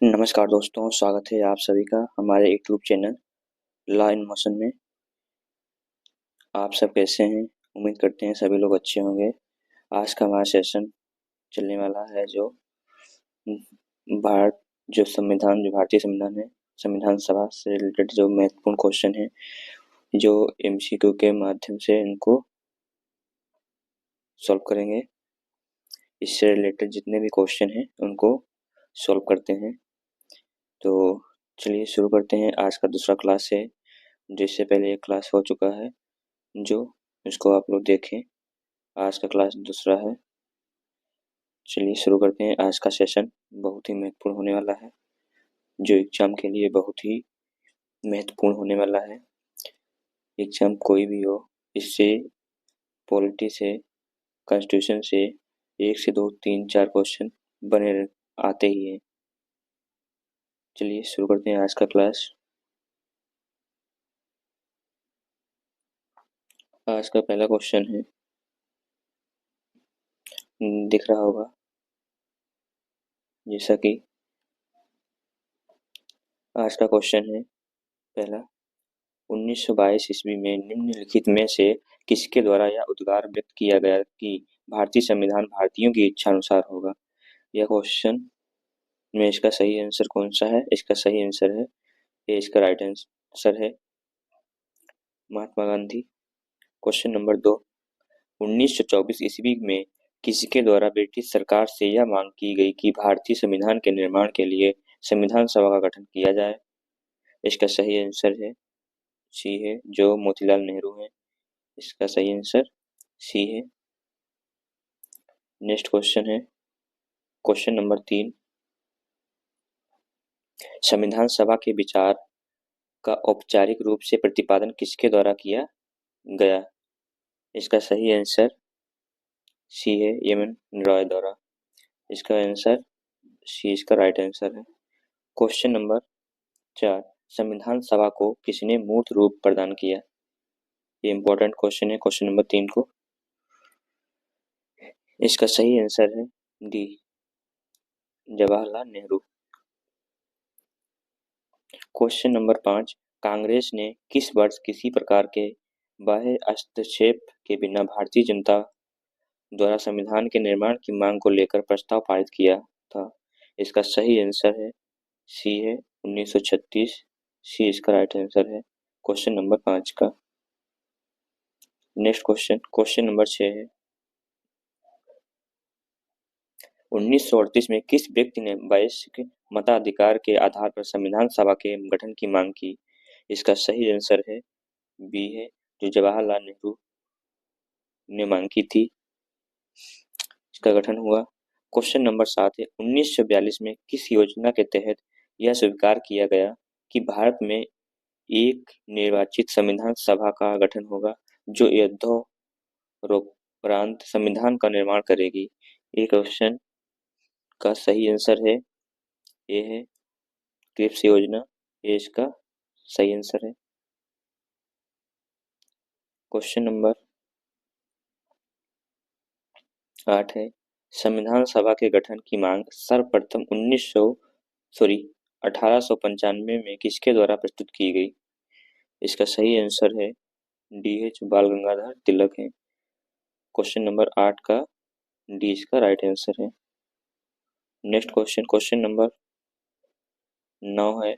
नमस्कार दोस्तों, स्वागत है आप सभी का हमारे YouTube channel law in motion में। आप सब कैसे हैं? उम्मीद करते हैं सभी लोग अच्छे होंगे। आज का हमारा सेशन चलने वाला है जो भारत जो भारतीय संविधान है, संविधान सभा से रिलेटेड जो महत्वपूर्ण क्वेश्चन है, जो एमसीक्यू के माध्यम से इनको सॉल्व करेंगे। इससे रिलेटेड जितने भी क्वेश्चन हैं उनको सॉल्व करते हैं। तो चलिए शुरू करते हैं। आज का दूसरा क्लास है, जिससे पहले एक क्लास हो चुका है जो इसको आप लोग देखें। आज का क्लास दूसरा है। चलिए शुरू करते हैं। आज का सेशन बहुत ही महत्वपूर्ण होने वाला है, जो एग्जाम के लिए बहुत ही महत्वपूर्ण होने वाला है। एग्जाम कोई भी हो, इससे पॉलिटी से, कॉन्स्टिट्यूशन से 1 से 2 3 4 क्वेश्चन बने आते ही हैं। चलिए शुरू करते हैं आज का क्लास। आज का पहला क्वेश्चन है, दिख रहा होगा जैसा कि आज का क्वेश्चन है पहला, 1922 ईस्वी में निम्नलिखित में से किसके द्वारा यह उद्गार व्यक्त किया गया कि भारतीय संविधान भारतीयों की इच्छा अनुसार होगा? यह क्वेश्चन में इसका सही आंसर कौन सा है? इसका सही आंसर है ये, इसका राइट आंसर है महात्मा गांधी। क्वेश्चन नंबर 2, 1924 ईस्वी में किसके द्वारा ब्रिटिश सरकार से यह मांग की गई कि भारतीय संविधान के निर्माण के लिए संविधान सभा का गठन किया जाए? इसका सही आंसर है सी है, जो मोतीलाल नेहरू है। इसका सही आंसर सी है। नेक्स्ट क्वेश्चन है क्वेश्चन नंबर 3, संविधान सभा के विचार का औपचारिक रूप से प्रतिपादन किसके द्वारा किया गया? इसका सही आंसर सी है, एम.एन. रॉय द्वारा। इसका आंसर सी, इसका राइट आंसर है। क्वेश्चन नंबर 4, संविधान सभा को किसने मूर्त रूप प्रदान किया? ये इंपॉर्टेंट क्वेश्चन है क्वेश्चन नंबर 3 को। इसका सही आंसर है D, Jawaharlal Nehru. Question number 5, Congress ने किस वर्ष किसी प्रकार के बाह्य हस्तक्षेप के बिना भारतीय जनता द्वारा संविधान के निर्माण की मांग को लेकर प्रस्ताव पारित किया था? इसका सही आंसर है सी है, 1936। सी इसका राइट आंसर है क्वेश्चन नंबर 5 का। नेक्स्ट क्वेश्चन, क्वेश्चन नंबर 6 है, 1938 में किस व्यक्ति ने वयस्क मताधिकार के आधार पर संविधान सभा के गठन की मांग की? इसका सही आंसर है बी है, जो जवाहरलाल नेहरू ने मांग की थी। इसका गठन हुआ। क्वेश्चन नंबर 7 है, 1942 में किस योजना के तहत यह स्वीकार किया गया कि भारत में एक निर्वाचित संविधान सभा का गठन होगा जो युद्धोपरांत संविधान का निर्माण करेगी? ये क्वेश्चन का सही आंसर है ये है, क्रिप्स योजना। ये इसका सही आंसर है। क्वेश्चन नंबर 8 है, संविधान सभा के गठन की मांग सर्वप्रथम 1895 में किसके द्वारा प्रस्तुत की गई? इसका सही आंसर है डी एच बाल गंगाधर तिलक है। क्वेश्चन नंबर 8 का डी इसका राइट आंसर है। नेक्स्ट क्वेश्चन, क्वेश्चन नंबर 9 है,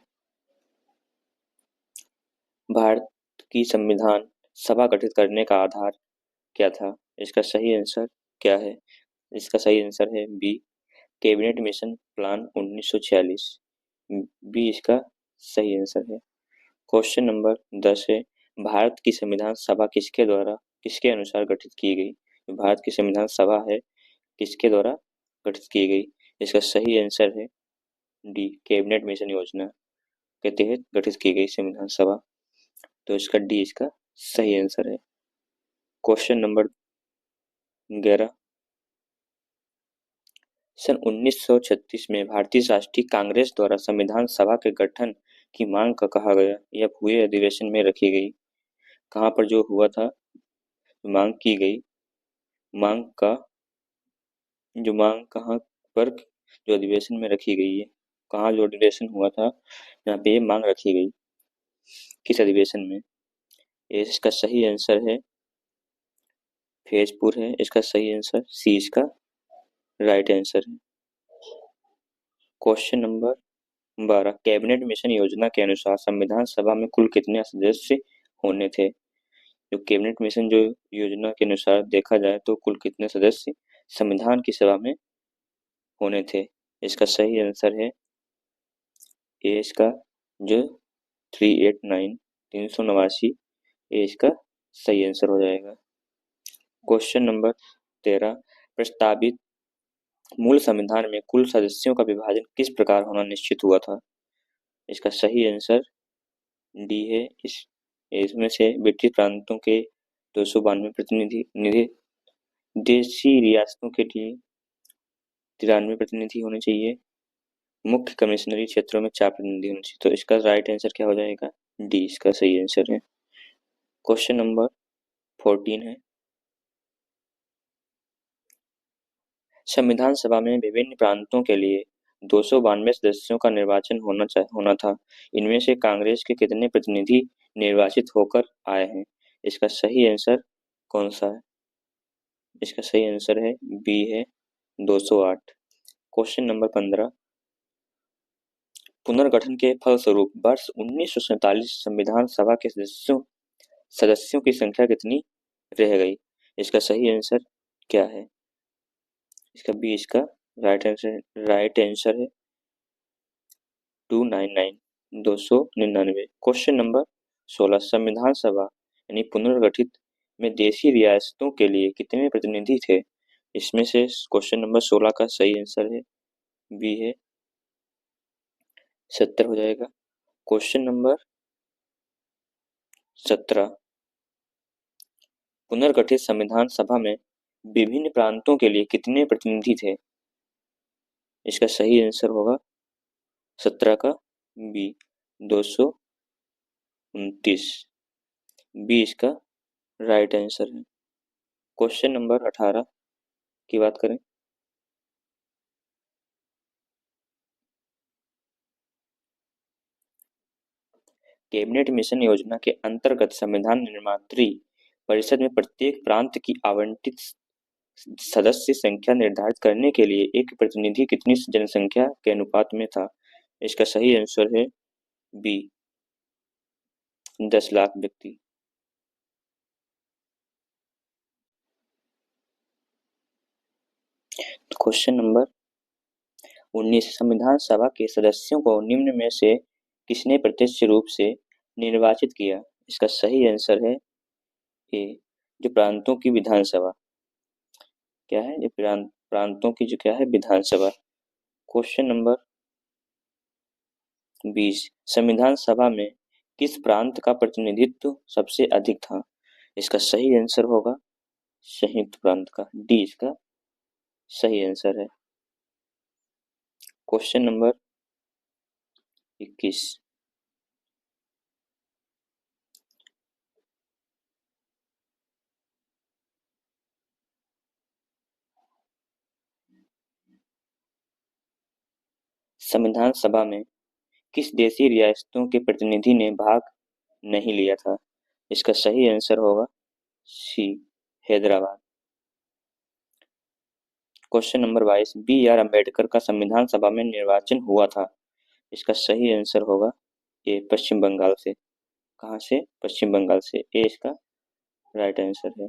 भारत की संविधान सभा गठित करने का आधार क्या था? इसका सही आंसर क्या है? इसका सही आंसर है B, Cabinet Mission Plan 1946। B इसका सही आंसर है। क्वेश्चन नंबर 10 है, भारत की संविधान सभा किसके द्वारा, किसके अनुसार गठित की गई? भारत की संविधान सभा है किसके द्वारा गठित की गई? इसका सही आंसर है डी, कैबिनेट मिशन योजना के तहत गठित की गई संविधान सभा। तो इसका डी इसका सही आंसर है। क्वेश्चन नंबर 11, सन 1936 में भारतीय राष्ट्रीय कांग्रेस द्वारा संविधान सभा के गठन की मांग का कहा गया यह हुए अधिवेशन में रखी गई? कहाँ पर जो हुआ था मांग की गई, मांग का जो मांग कहाँ पर जो अधिवेशन में रखी गई है? कहाँ जो अधिवेशन हुआ था, यहाँ पे ये मांग रखी गई, किस अधिवेशन में। इसका सही आंसर है फैजपुर है, इसका सही आंसर सी इसका राइट आंसर है। क्वेश्चन नंबर 12, कैबिनेट मिशन योजना के अनुसार संविधान सभा में कुल कितने सदस्य होने थे। जो कैबिनेट मिशन जो योजना के अनुसार देखा जाए तो कुल कितने सदस्य संविधान की सभा में होने थे। इसका सही आंसर है ए इसका जो 389 389 ए इसका सही आंसर हो जाएगा। क्वेश्चन नंबर 13, प्रस्तावित मूल संविधान में कुल सदस्यों का विभाजन किस प्रकार होना निश्चित हुआ था। इसका सही आंसर डी है। इसमें से ब्रिटिश प्रांतों के 292 प्रतिनिधि निधि, देशी रियासतों के लिए 93 प्रतिनिधि होने चाहिए, मुख्य कमिश्नरी क्षेत्रों में 4 प्रतिनिधि होने चाहिए। तो इसका राइट आंसर क्या हो जाएगा, डी इसका सही आंसर है। क्वेश्चन नंबर 14 है, संविधान सभा में विभिन्न प्रांतों के लिए 292 सदस्यों का निर्वाचन होना था। इनमें से कांग्रेस के कितने प्रतिनिधि निर्वाचित होकर आए हैं। इसका सही आंसर कौन सा है। इसका सही आंसर है बी है 208। क्वेश्चन नंबर 15, पुनर्गठन के फलस्वरूप वर्ष 1947 संविधान सभा के सदस्यों की संख्या कितनी रह गई। इसका सही आंसर क्या है। इसका बी इसका राइट आंसर है 299। क्वेश्चन नंबर 16, संविधान सभा यानी पुनर्गठित में देशी रियासतों के लिए कितने प्रतिनिधि थे। इसमें से क्वेश्चन नंबर 16 का सही आंसर है बी है 70 हो जाएगा। क्वेश्चन नंबर 17, पुनर्गठित संविधान सभा में विभिन्न प्रांतों के लिए कितने प्रतिनिधि थे। इसका सही आंसर होगा 17 का बी 229। बी इसका राइट आंसर है। क्वेश्चन नंबर 18 की बात करें, कैबिनेट मिशन योजना के अंतर्गत संविधान निर्मात्री परिषद में प्रत्येक प्रांत की आवंटित सदस्य संख्या निर्धारित करने के लिए एक प्रतिनिधि कितनी जनसंख्या के अनुपात में था। इसका सही आंसर है बी 10 लाख व्यक्ति। क्वेश्चन नंबर 19, संविधान सभा के सदस्यों को निम्न में से किसने प्रत्यक्ष रूप से निर्वाचित किया। इसका सही आंसर है ए जो प्रांतों की विधानसभा क्या है, ये प्रांतों की जो क्या है विधानसभा। क्वेश्चन नंबर 20, संविधान सभा में किस प्रांत का प्रतिनिधित्व सबसे अधिक था। इसका सही आंसर होगा संयुक्त प्रांत का, डी इसका सही आंसर है। क्वेश्चन नंबर 21, संविधान सभा में किस देशी रियासतों के प्रतिनिधि ने भाग नहीं लिया था। इसका सही आंसर होगा C Hyderabad. Question number 22, B R Ambedkar का संविधान सभा में निर्वाचन हुआ था। इसका सही आंसर होगा ए पश्चिम बंगाल से। कहाँ से, पश्चिम बंगाल से, ए इसका राइट आंसर है।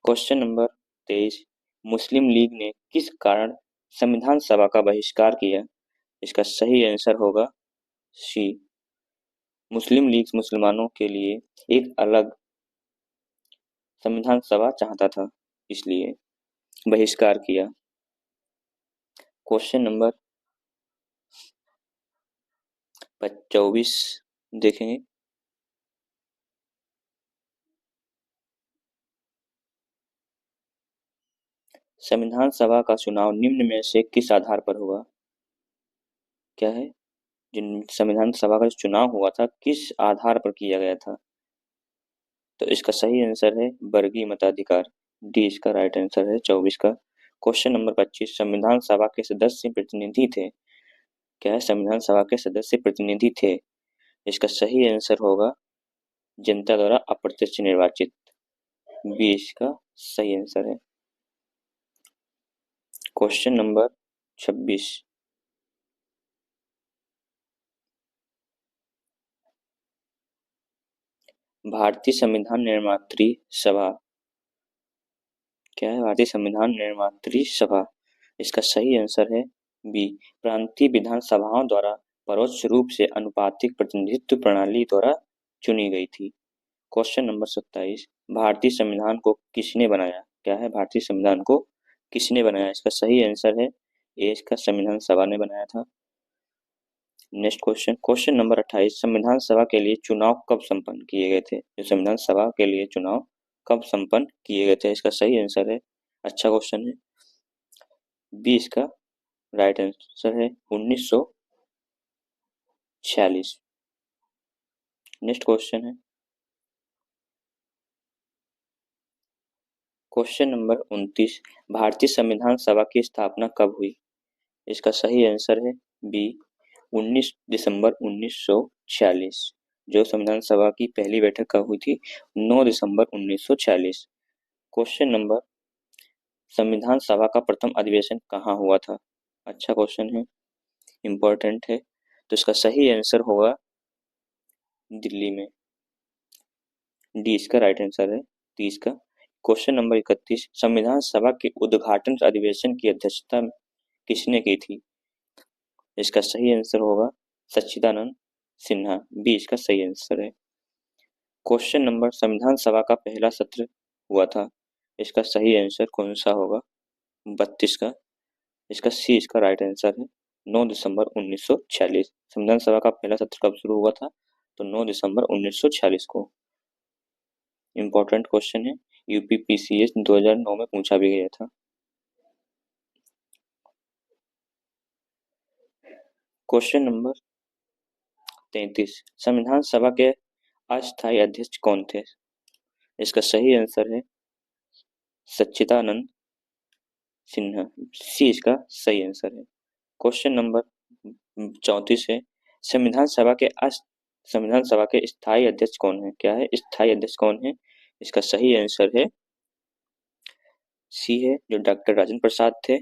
क्वेश्चन नंबर 23, मुस्लिम लीग ने किस कारण संविधान सभा का बहिष्कार किया। इसका सही आंसर होगा सी, मुस्लिम लीग मुसलमानों के लिए एक अलग संविधान सभा चाहता था, इसलिए बहिष्कार किया। क्वेश्चन नंबर 24 देखेंगे, संविधान सभा का चुनाव निम्न में से किस आधार पर हुआ। क्या है, जिन संविधान सभा का चुनाव हुआ था किस आधार पर किया गया था। तो इसका सही आंसर है वर्गीय मताधिकार, डी इसका राइट आंसर है 24 का। क्वेश्चन नंबर 25, संविधान सभा के सदस्य प्रतिनिधि थे क्या है? संविधान सभा के सदस्य प्रतिनिधि थे। इसका सही आंसर होगा जनता द्वारा अप्रत्यक्ष निर्वाचित। बी इसका सही आंसर है। Question number 26। भारतीय संविधान निर्मात्री सभा। क्या है? भारतीय संविधान निर्मात्री सभा। इसका सही आंसर है बी, प्रांतीय विधानसभाओं द्वारा परोक्ष रूप से अनुपातिक प्रतिनिधित्व प्रणाली द्वारा चुनी गई थी। Question number 27। भारतीय संविधान को किसने बनाया? क्या है? भारतीय संविधान को किसने बनाया? इसका सही आंसर है ए, इसका संविधान सभा ने बनाया था। Next question, question number 28। संविधान सभा के लिए चुनाव कब संपन्न किए गए थे? जो संविधान सभा के लिए चुनाव कब संपन्न किए गए थे? इसका सही आंसर है, अच्छा क्वेश्चन है, बी इसका राइट आंसर है 1946। नेक्स्ट क्वेश्चन है क्वेश्चन नंबर 29। भारतीय संविधान सभा की स्थापना कब हुई? इसका सही आंसर है बी, 19 दिसंबर 1946। जो संविधान सभा की पहली बैठक कब हुई थी? 9 दिसंबर 1946। क्वेश्चन नंबर, संविधान सभा का प्रथम अधिवेशन कहाँ हुआ था? अच्छा क्वेश्चन है, इम्पोर्टेंट है। तो इसका सही आंसर होगा दिल्ली में। डी इसका राइट आंसर है 30 का। Question number 31। संविधान सभा के उद्घाटन अधिवेशन की अध्यक्षता किसने की थी? इसका सही आंसर होगा सच्चिदानंद सिन्हा। बी इसका सही आंसर है। क्वेश्चन नंबर, संविधान सभा का पहला सत्र हुआ था। इसका सही आंसर कौन सा होगा? 32 का। इसका सी इसका राइट आंसर है 9 दिसंबर 1946। संविधान सभा का पहला सत्र कब शुरू हुआ था? तो 9 दिसंबर 1946 को। इम्पोर्टेंट क्वेश्चन है, यूपीपीसीएस 2009 में पूछा भी गया था। Question number 33। संविधान सभा के अस्थायी अध्यक्ष कौन थे? इसका सही आंसर है सच्चिदानंद सिन्हा। सी इसका सही आंसर है। क्वेश्चन नंबर 34 है, संविधान सभा के स्थायी अध्यक्ष कौन है? क्या है? स्थायी अध्यक्ष कौन है? इसका सही आंसर है सी है, जो डॉक्टर राजेंद्र प्रसाद थे।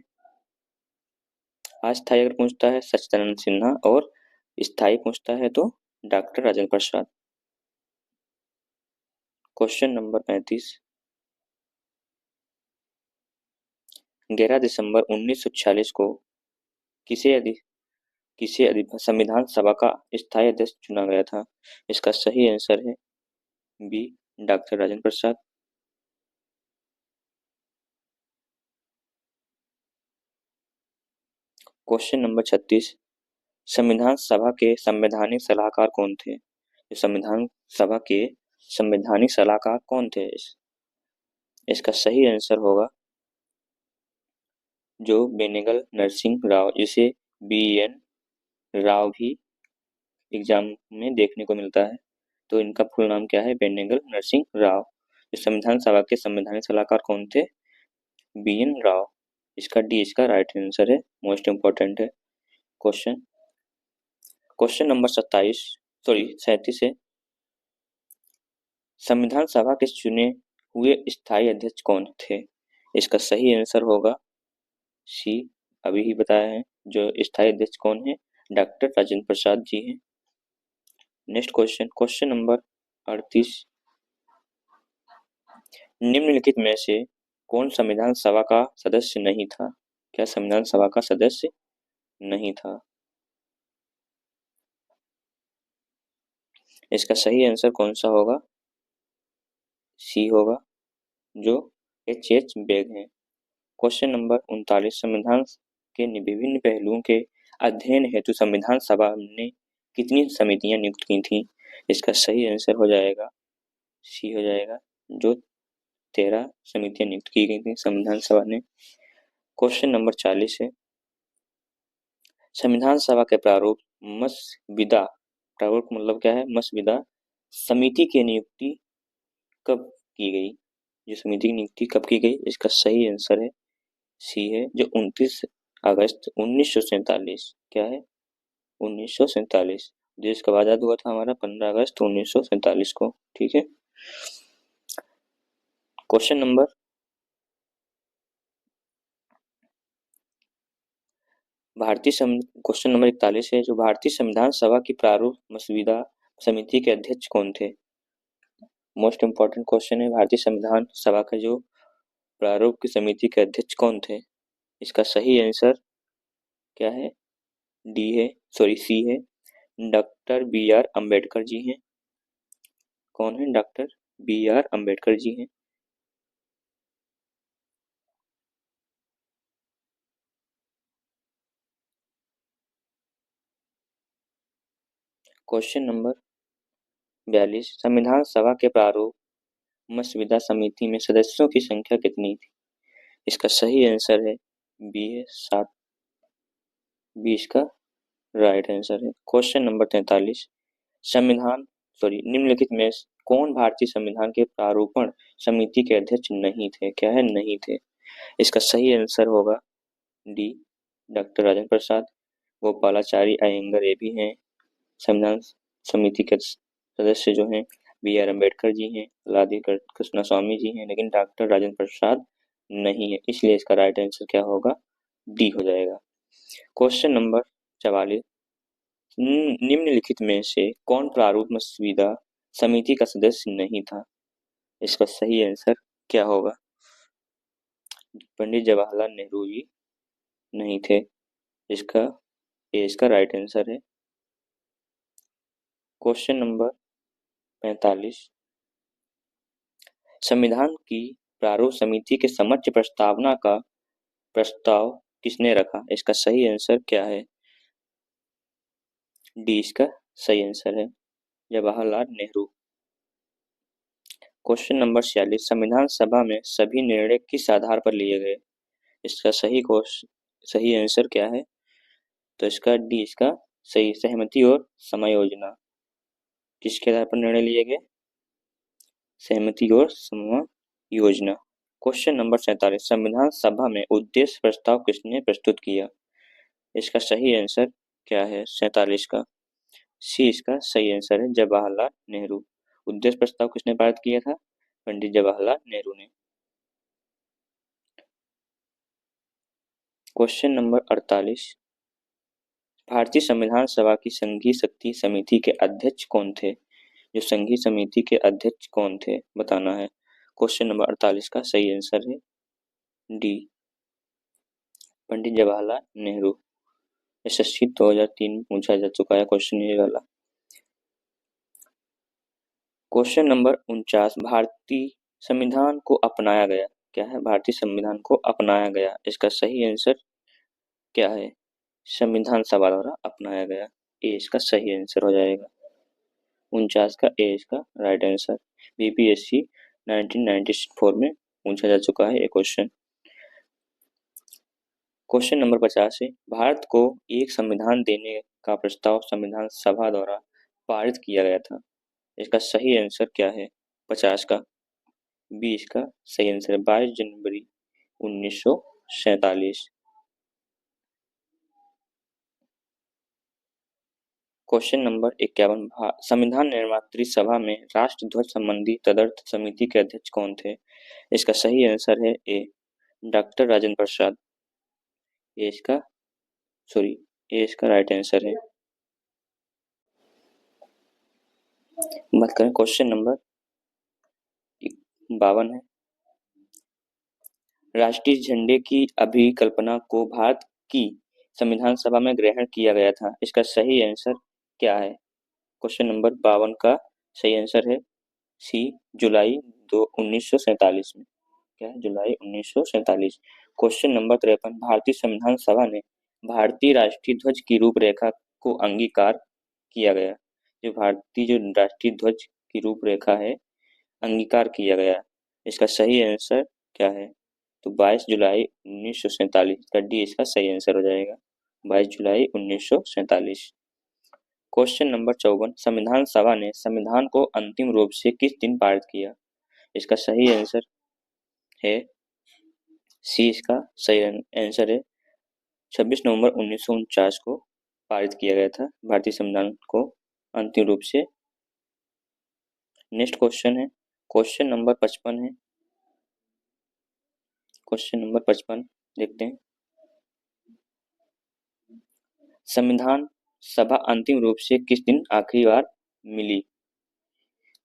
अस्थायी अगर पूछता है सच्चिदानंद सिन्हा, और स्थायी पूछता है तो doctor Rajendra Prasad. Question number 35। 11 दिसंबर 1946 को किसे संविधान सभा का स्थायी अध्यक्ष चुना गया था? इसका सही आंसर है B, doctor Rajendra Prasad. Question number 36। संविधान सभा के संवैधानिक सलाहकार कौन थे? संविधान सभा के संवैधानिक सलाहकार कौन थे? इसका सही आंसर होगा जो बेनेगल नरसिंह राव, जिसे BN राव भी एग्जाम में देखने को मिलता है। तो इनका फुल नाम क्या है? बेनेगल नरसिंह राव। इस संविधान सभा के संवैधानिक सलाहकार कौन थे? BN राव। इसका डी इसका राइट आंसर है, मोस्ट इंपॉर्टेंट है क्वेश्चन। क्वेश्चन नंबर 37 है, संविधान सभा के चुने हुए स्थायी अध्यक्ष कौन थे? इसका सही आंसर होगा सी, अभी ही बताया है, जो स्थायी अध्यक्ष कौन है? डॉक्टर राजेंद्र प्रसाद जी हैं। Next question, question number 38। निम्नलिखित में से कौन संविधान सभा का सदस्य नहीं था? क्या संविधान सभा का सदस्य नहीं था? इसका सही आंसर कौन सा होगा? सी होगा, जो H बेग हैं। Question number 39। संविधान के विभिन्न पहलुओं के अध्ययन हेतु संविधान सभा ने कितनी समितियां नियुक्त की थी? इसका सही आंसर हो जाएगा सी हो जाएगा, जो 13 समितियां नियुक्त की गई थी संविधान सभा ने। क्वेश्चन नंबर 40 है, संविधान सभा के प्रारूप मसविदा, प्रारूप मतलब क्या है? मसविदा समिति की नियुक्ति कब की गई? जो समिति की नियुक्ति कब की गई? इसका सही आंसर है सी है, जो 29 अगस्त 1947। क्या है? 1947। देश कब आज़ाद हुआ था हमारा? 15 अगस्त 1947 को। ठीक है। क्वेश्चन नंबर क्वेश्चन नंबर 41 है, जो भारतीय संविधान सभा की प्रारूप मसविदा समिति के अध्यक्ष कौन थे? मोस्ट इम्पोर्टेंट क्वेश्चन है। भारतीय संविधान सभा का जो प्रारूप की समिति के अध्यक्ष कौन थे? इसका सही आंसर क्या है? सी है, doctor B R Ambedkar ji हैं। कौन है? Doctor B R Ambedkar ji हैं। क्वेश्चन नंबर 42, संविधान सभा के प्रारूप मसविदा समिति में सदस्यों की संख्या कितनी थी? इसका सही आंसर है बी है 7। बी इसका राइट आंसर है। क्वेश्चन नंबर 43, निम्नलिखित में कौन भारतीय संविधान के प्रारूपण समिति के अध्यक्ष नहीं थे? क्या है? नहीं थे। इसका सही आंसर होगा डी, डॉक्टर राजेंद्र प्रसाद। गोपालाचारी अयंगर ये भी हैं संविधान समिति के सदस्य जो हैं। बी आर अम्बेडकर जी हैं, लादी कृष्णा स्वामी जी हैं, लेकिन डॉक्टर राजेंद्र प्रसाद नहीं है, इसलिए इसका राइट आंसर क्या होगा? डी हो जाएगा। क्वेश्चन नंबर 44, निम्नलिखित में से कौन प्रारूप मसविदा समिति का सदस्य नहीं था? इसका सही आंसर क्या होगा? पंडित जवाहरलाल नेहरू जी नहीं थे। इसका राइट आंसर है। क्वेश्चन नंबर 45, संविधान की प्रारूप समिति के समक्ष प्रस्तावना का प्रस्ताव किसने रखा? इसका सही आंसर क्या है? डी इसका सही आंसर है, जवाहरलाल नेहरू। क्वेश्चन नंबर 46, संविधान सभा में सभी निर्णय किस आधार पर लिए गए? इसका सही आंसर क्या है? तो इसका डी इसका सही, सहमति और समायोजना। किसके आधार पर निर्णय लिए गए? सहमति और समायोजना। क्वेश्चन नंबर 47, संविधान सभा में उद्देश्य प्रस्ताव किसने प्रस्तुत किया? इसका सही आंसर क्या है? 47 का सी इसका सही आंसर है, जवाहरलाल नेहरू। उद्देश्य प्रस्ताव किसने पारित किया था? पंडित जवाहरलाल नेहरू ने। क्वेश्चन नंबर 48, भारतीय संविधान सभा की संघीय शक्ति समिति के अध्यक्ष कौन थे? जो संघीय समिति के अध्यक्ष कौन थे बताना है। क्वेश्चन नंबर 48 का सही आंसर है डी, पंडित जवाहरलाल नेहरू। एसएससी 2003 में पूछा जा चुका है क्वेश्चन ये वाला। क्वेश्चन नंबर 49, भारतीय संविधान को अपनाया गया। क्या है? भारतीय संविधान को अपनाया गया। इसका सही आंसर क्या है? संविधान सभा द्वारा अपनाया गया। ए इसका सही आंसर हो जाएगा। 49 का ए इसका राइट आंसर। बीपीएससी 1994 में पूछा जा चुका है ये क्वेश्चन। क्वेश्चन नंबर 50 है, भारत को एक संविधान देने का प्रस्ताव संविधान सभा द्वारा पारित किया गया था। इसका सही आंसर क्या है? 50 का बी इसका सही आंसर है, 22 जनवरी 1947। क्वेश्चन नंबर 51, संविधान निर्मात्री सभा में राष्ट्रध्वज संबंधी तदर्थ समिति के अध्यक्ष कौन थे? इसका सही आंसर है ए, डॉक्टर राजेंद्र प्रसाद। ए इसका राइट आंसर है। बात करें क्वेश्चन नंबर 52 है, राष्ट्रीय झंडे की अभिकल्पना को भारत की संविधान सभा में ग्रहण किया गया था। इसका सही आंसर क्या है? क्वेश्चन नंबर 52 का सही आंसर है सी, जुलाई 1947 में। क्या है? जुलाई 1947। क्वेश्चन नंबर 53, भारतीय संविधान सभा ने भारतीय राष्ट्रीय ध्वज की रूपरेखा को अंगीकार किया गया। जो राष्ट्रीय ध्वज की रूपरेखा है अंगीकार किया गया। इसका सही आंसर क्या है? तो 22 जुलाई 1947 का डी इसका सही आंसर हो जाएगा, 22 जुलाई 1947। क्वेश्चन नंबर 54, संविधान सभा ने संविधान को अंतिम रूप से किस दिन पारित किया? इसका सही आंसर है सी, इसका सही आंसर है 26 नवंबर 1949 को पारित किया गया था भारतीय संविधान को अंतिम रूप से। नेक्स्ट क्वेश्चन है, क्वेश्चन नंबर 55 है। क्वेश्चन नंबर 55 देखते हैं। संविधान सभा अंतिम रूप से किस दिन आखिरी बार मिली?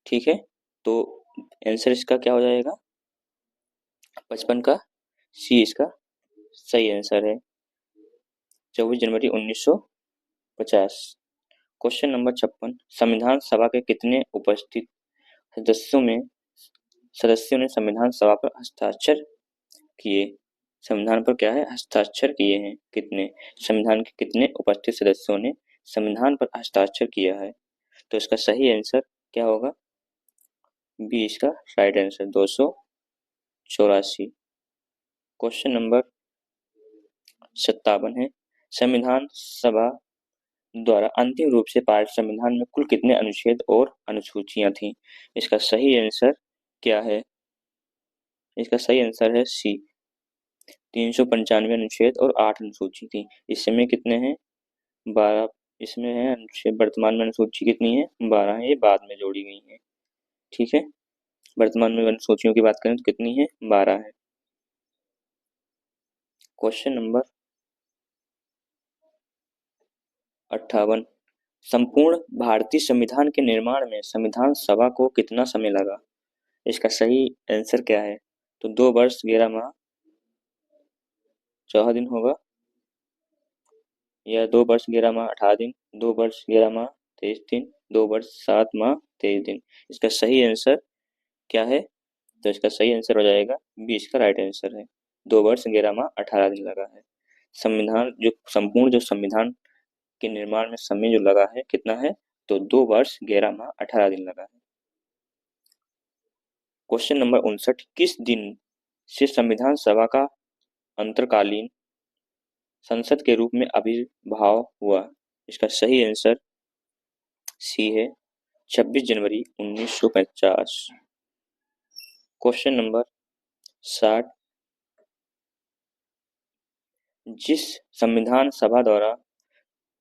ठीक है, तो आंसर इसका क्या हो जाएगा? 55 का सी इसका सही आंसर है, 24 जनवरी 1950। क्वेश्चन नंबर 56, संविधान सभा के कितने उपस्थित सदस्यों ने संविधान सभा पर हस्ताक्षर किए? संविधान पर क्या है? हस्ताक्षर किए हैं। कितने? संविधान के कितने उपस्थित सदस्यों ने संविधान पर हस्ताक्षर किया है? तो इसका सही आंसर क्या होगा? बी इसका राइट आंसर, 284। क्वेश्चन नंबर 57 है, संविधान सभा द्वारा अंतिम रूप से पारित संविधान में कुल कितने अनुच्छेद और अनुसूचियां थीं? इसका सही आंसर क्या है? इसका सही आंसर है सी, 395 अनुच्छेद और 8 अनुसूची थी। इसमें कितने हैं? 12 इसमें है अनुच्छेद। वर्तमान में अनुसूची कितनी है? 12 है, ये बाद में जोड़ी गई है। ठीक है, वर्तमान में अनुसूचियों की बात करें तो कितनी है? 12 है। क्वेश्चन नंबर 58, संपूर्ण भारतीय संविधान के निर्माण में संविधान सभा को कितना समय लगा? इसका सही आंसर क्या है? तो 2 वर्ष 11 माह 14 दिन होगा, या 2 वर्ष 11 माह 18 दिन, 2 वर्ष 11 माह 23 दिन, 2 वर्ष 7 माह 23 दिन। इसका सही आंसर क्या है? तो इसका सही आंसर हो जाएगा बी, इसका राइट आंसर है, 2 वर्ष 11 माह 18 दिन लगा है। संविधान जो संपूर्ण जो संविधान के निर्माण में समय जो लगा है कितना है? तो 2 वर्ष 11 माह 18 दिन लगा है। क्वेश्चन नंबर 59, किस दिन से संविधान सभा का अंतरकालीन संसद के रूप में आविर्भाव हुआ? इसका सही आंसर सी है, 26 जनवरी 1950। क्वेश्चन नंबर 60, जिस संविधान सभा द्वारा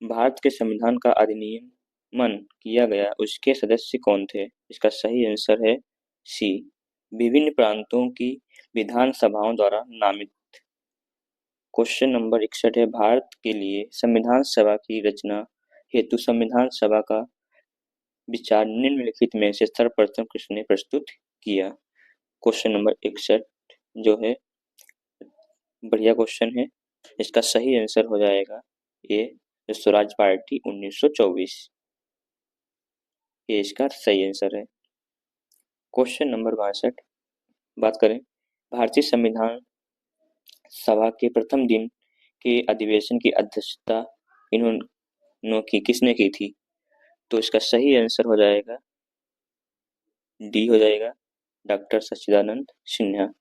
भारत के संविधान का अधिनियमन किया गया उसके सदस्य कौन थे? इसका सही आंसर है सी, विभिन्न प्रांतों की विधान सभाओं द्वारा नामित। क्वेश्चन नंबर 61 है, भारत के लिए संविधान सभा की रचना हेतु संविधान सभा का विचार निम्नलिखित में से सर्वप्रथम किसने प्रस्तुत किया? क्वेश्चन नंबर 61 जो है बढ़िया क्वेश्चन है, इसका सही आंसर हो जाएगा ये, स्वराज पार्टी 1924, ये इसका सही आंसर है। क्वेश्चन नंबर 62 बात करें, भारतीय संविधान सभा के प्रथम दिन के अधिवेशन की अध्यक्षता इन्होंने किसने की थी? तो इसका सही आंसर हो जाएगा डी हो जाएगा, डॉक्टर सच्चिदानंद सिन्हा।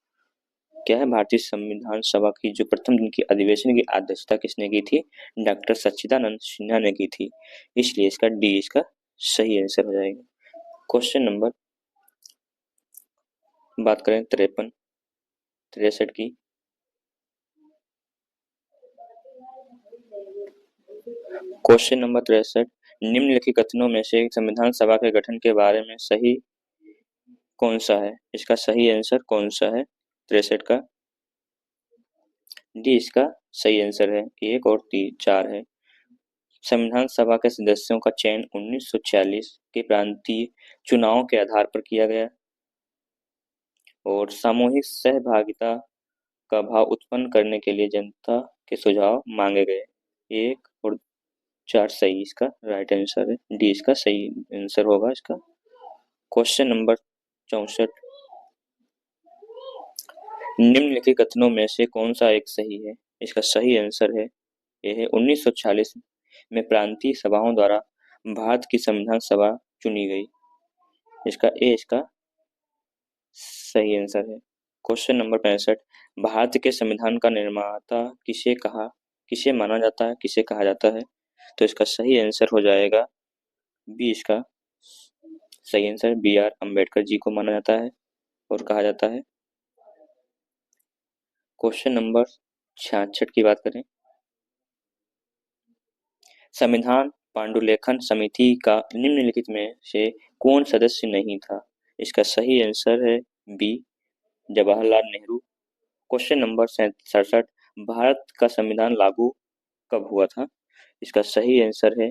क्या है? भारतीय संविधान सभा की जो प्रथम दिन की अधिवेशन की अध्यक्षता किसने की थी? डॉक्टर सच्चिदानंद सिन्हा ने की थी, इसलिए इसका डी इसका सही आंसर हो जाएगा। क्वेश्चन नंबर बात करें 63 की, क्वेश्चन नंबर 63, निम्नलिखित कथनों में से संविधान सभा के गठन के बारे में सही कौन सा है? इसका सही आंसर कौन सा है 63 का? डी इसका सही आंसर है, 1 और 4 है। संविधान सभा के सदस्यों का चयन 1946 के प्रांतीय चुनावों के आधार पर किया गया और सामूहिक सहभागिता का भाव उत्पन्न करने के लिए जनता के सुझाव मांगे गए। 1 और 4 सही इसका राइट आंसर है, डी इसका सही आंसर होगा इसका। क्वेश्चन नंबर 64, निम्नलिखित कथनों में से कौन सा एक सही है? इसका सही आंसर है यह है 1946 में प्रांतीय सभाओं द्वारा भारत की संविधान सभा चुनी गई, इसका ए इसका सही आंसर है। क्वेश्चन नंबर 65, भारत के संविधान का निर्माता किसे माना जाता है, किसे कहा जाता है? तो इसका सही आंसर हो जाएगा बी, इसका सही आंसर बी आर अम्बेडकर जी को माना जाता है और कहा जाता है। क्वेश्चन नंबर 66 की बात करें, संविधान पांडुलेखन समिति का निम्नलिखित में से कौन सदस्य नहीं था? इसका सही आंसर है B, Jawaharlal Nehru. Question number 67, Bharat का संविधान लागू कब हुआ था? इसका सही आंसर है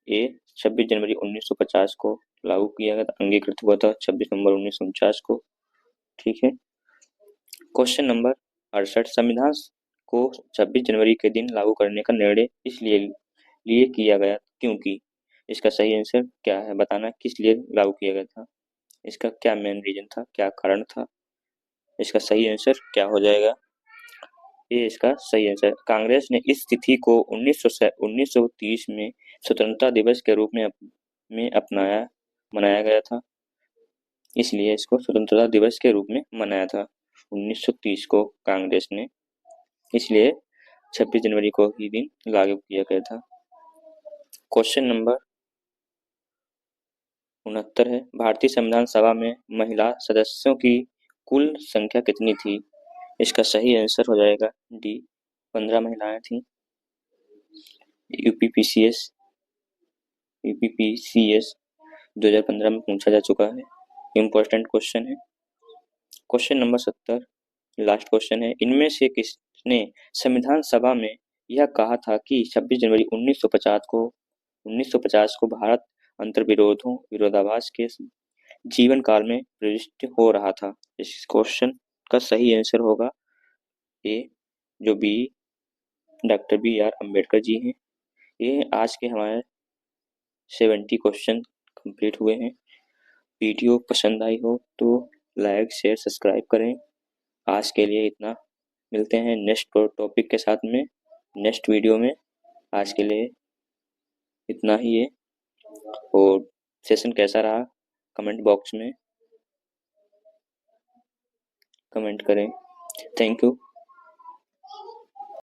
ए, 26 जनवरी 1950 को लागू किया गया था, अंगीकृत हुआ था 26 नवंबर 1949 को। ठीक है। क्वेश्चन नंबर 68, संविधान को 26 जनवरी के दिन लागू करने का निर्णय इसलिए लिए किया गया क्योंकि? इसका सही आंसर क्या है? बताना किस लिए लागू किया गया था, इसका क्या मेन रीजन था, क्या कारण था? इसका सही आंसर क्या हो जाएगा? ये इसका सही आंसर। कांग्रेस ने इस तिथि को 1930 में स्वतंत्रता दिवस के रूप में मनाया गया था, इसलिए इसको स्वतंत्रता दिवस के रूप में मनाया था 1930 को कांग्रेस ने, इसलिए 26 जनवरी को ही दिन लागू किया गया था। क्वेश्चन नंबर 69 है, भारतीय संविधान सभा में महिला सदस्यों की कुल संख्या कितनी थी? इसका सही आंसर हो जाएगा डी, 15 महिलाएं थी। यूपीपीसीएस 2015 में पूछा जा चुका है, इम्पोर्टेंट क्वेश्चन है। क्वेश्चन नंबर 70, लास्ट क्वेश्चन है, इनमें से किसने संविधान सभा में यह कहा था कि 26 जनवरी 1950 को भारत विरोधाभास के जीवन काल में प्रविष्ट हो रहा था? इस क्वेश्चन का सही आंसर होगा ए, जो B, doctor B R Ambedkar ji हैं। ये आज के हमारे 70 क्वेश्चन कंप्लीट हुए हैं। वीडियो पसंद आई हो तो लाइक शेयर सब्सक्राइब करें। आज के लिए इतना, मिलते हैं नेक्स्ट टॉपिक के साथ में नेक्स्ट वीडियो में। आज के लिए इतना ही है, और सेशन कैसा रहा कमेंट बॉक्स में कमेंट करें। Thank you.